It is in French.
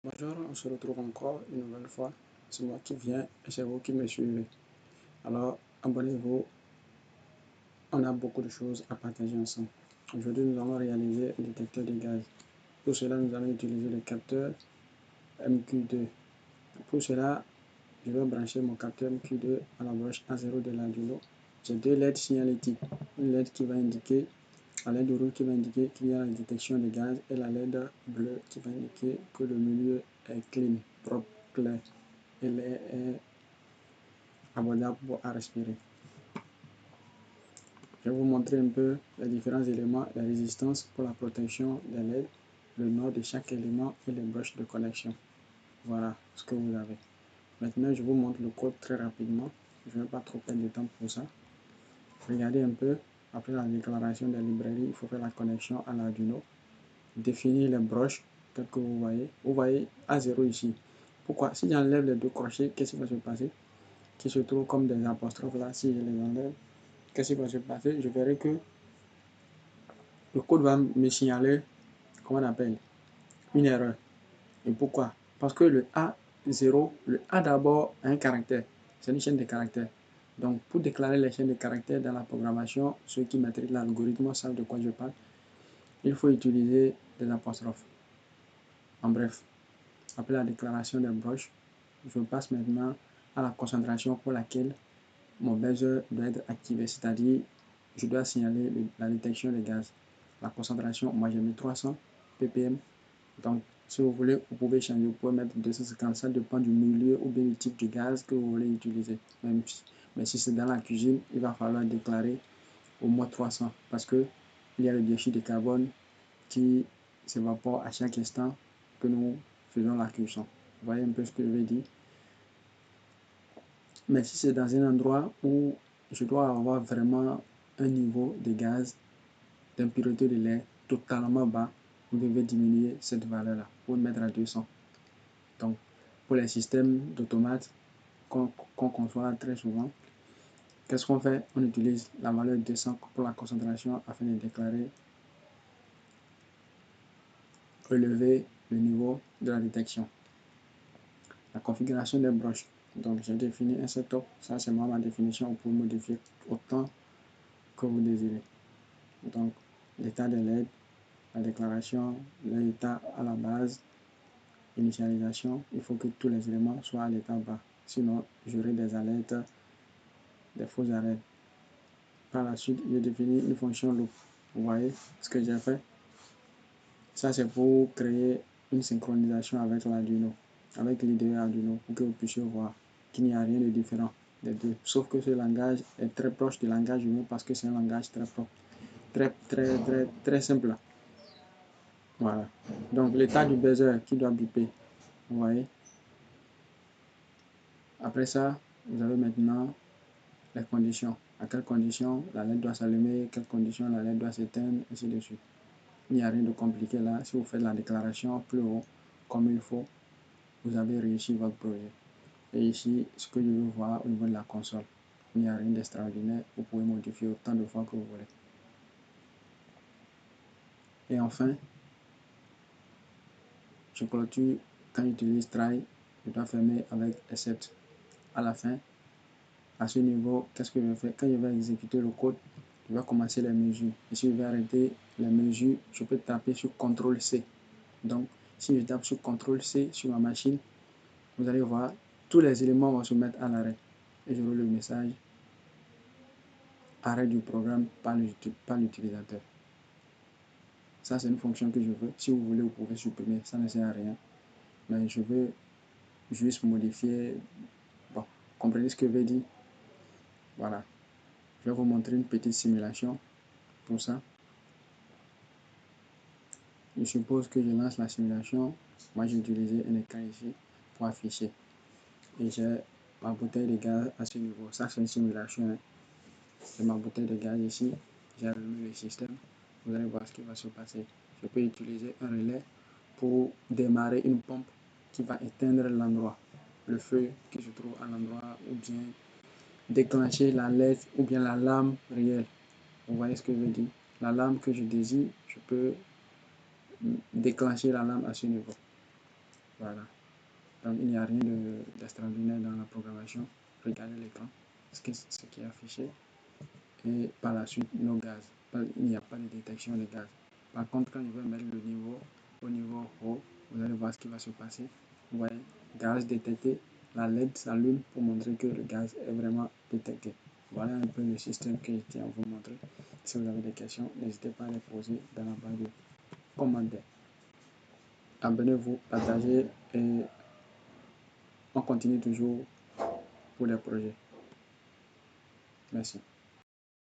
Bonjour, on se retrouve encore une nouvelle fois. C'est moi qui viens et c'est vous qui me suivez. Alors, abonnez-vous, on a beaucoup de choses à partager ensemble. Aujourd'hui, nous allons réaliser un détecteur de gaz. Pour cela, nous allons utiliser le capteur MQ2. Pour cela, je vais brancher mon capteur MQ2 à la broche A0 de l'Arduino. J'ai deux LED signalétiques. Une LED qui va indiquer, la LED rouge qui va indiquer qu'il y a la détection de gaz et la LED bleue qui va indiquer que le milieu est clean, propre, clair et l'air est abordable à respirer. Je vais vous montrer un peu les différents éléments, la résistance pour la protection des LED, le nom de chaque élément et les broches de connexion. Voilà ce que vous avez. Maintenant, je vous montre le code très rapidement. Je ne vais pas trop perdre de temps pour ça. Regardez un peu. Après la déclaration des librairies, il faut faire la connexion à l'Arduino. Définir les broches, telles que vous voyez. Vous voyez A0 ici. Pourquoi? Si j'enlève les deux crochets, qu'est-ce qui va se passer? Qui se trouvent comme des apostrophes là, si je les enlève, qu'est-ce qui va se passer? Je verrai que le code va me signaler, comment on appelle, une erreur. Et pourquoi? Parce que le A0, le A d'abord a un caractère. C'est une chaîne de caractères. Donc, pour déclarer les chaînes de caractères dans la programmation, ceux qui maîtrisent l'algorithme savent de quoi je parle. Il faut utiliser des apostrophes. En bref, après la déclaration des broches, je passe maintenant à la concentration pour laquelle mon buzzer doit être activé, c'est-à-dire je dois signaler la détection des gaz. La concentration, moi j'ai mis 300 ppm. Donc, si vous voulez, vous pouvez changer, vous pouvez mettre 250, ça dépend du milieu ou bien du type de gaz que vous voulez utiliser. Mais si c'est dans la cuisine, il va falloir déclarer au moins 300 parce que il y a le dioxyde de carbone qui s'évapore à chaque instant que nous faisons la cuisson. Vous voyez un peu ce que je veux dire? Mais si c'est dans un endroit où je dois avoir vraiment un niveau de gaz, d'impureté de l'air totalement bas, vous devez diminuer cette valeur-là pour mettre à 200. Donc, pour les systèmes d'automates qu'on conçoit très souvent, qu'est-ce qu'on fait? On utilise la valeur 200 pour la concentration afin de déclarer, relever le niveau de la détection. La configuration des broches. Donc, j'ai défini un setup. Ça, c'est moi ma définition. Vous pouvez modifier autant que vous désirez. Donc, l'état de LED, la déclaration, l'état à la base, initialisation, il faut que tous les éléments soient à l'état bas. Sinon, j'aurai des alertes, des fausses alertes. Par la suite, je définis une fonction loop. Vous voyez ce que j'ai fait? Ça, c'est pour créer une synchronisation avec l'Arduino, avec l'IDE Arduino, pour que vous puissiez voir qu'il n'y a rien de différent des deux. Sauf que ce langage est très proche du langage humain parce que c'est un langage très propre, très simple. Voilà. Donc, l'état du buzzer qui doit biper. Vous voyez? Après ça, vous avez maintenant les conditions. À quelles conditions la LED doit s'allumer, quelles conditions la LED doit s'éteindre, ainsi de suite. Il n'y a rien de compliqué là. Si vous faites la déclaration plus haut, comme il faut, vous avez réussi votre projet. Et ici, ce que je veux voir au niveau de la console. Il n'y a rien d'extraordinaire. Vous pouvez modifier autant de fois que vous voulez. Et enfin, je clôture quand j'utilise try, je dois fermer avec except. À la fin, à ce niveau, qu'est-ce que je fais? Quand je vais exécuter le code, je vais commencer les mesures. Et si je vais arrêter les mesures, je peux taper sur CTRL-C. Donc, si je tape sur CTRL-C sur ma machine, vous allez voir, tous les éléments vont se mettre à l'arrêt. Et j'aurai le message arrêt du programme par l'utilisateur. Ça, c'est une fonction que je veux. Si vous voulez, vous pouvez supprimer. Ça ne sert à rien. Mais je veux juste modifier. Bon, comprenez ce que je veux dire? Voilà. Je vais vous montrer une petite simulation pour ça. Je suppose que je lance la simulation. Moi, j'ai utilisé un écran ici pour afficher. Et j'ai ma bouteille de gaz à ce niveau. Ça, c'est une simulation. Hein. J'ai ma bouteille de gaz ici. J'ai allumé le système. Vous allez voir ce qui va se passer. Je peux utiliser un relais pour démarrer une pompe qui va éteindre l'endroit, le feu qui se trouve à l'endroit, ou bien déclencher la LED ou bien la lame réelle. Vous voyez ce que je veux dire? La lame que je désire, je peux déclencher la lame à ce niveau. Voilà. Donc, il n'y a rien d'extraordinaire dans la programmation. Regardez l'écran, ce qui est affiché. Et par la suite, nos gaz. Il n'y a pas de détection de gaz. Par contre, quand je vais mettre le niveau au niveau haut, vous allez voir ce qui va se passer. Vous voyez, gaz détecté. La LED s'allume pour montrer que le gaz est vraiment détecté. Voilà un peu le système que je tiens à vous montrer. Si vous avez des questions, n'hésitez pas à les poser dans la barre de commentaires. Abonnez-vous, partagez et on continue toujours pour les projets. Merci.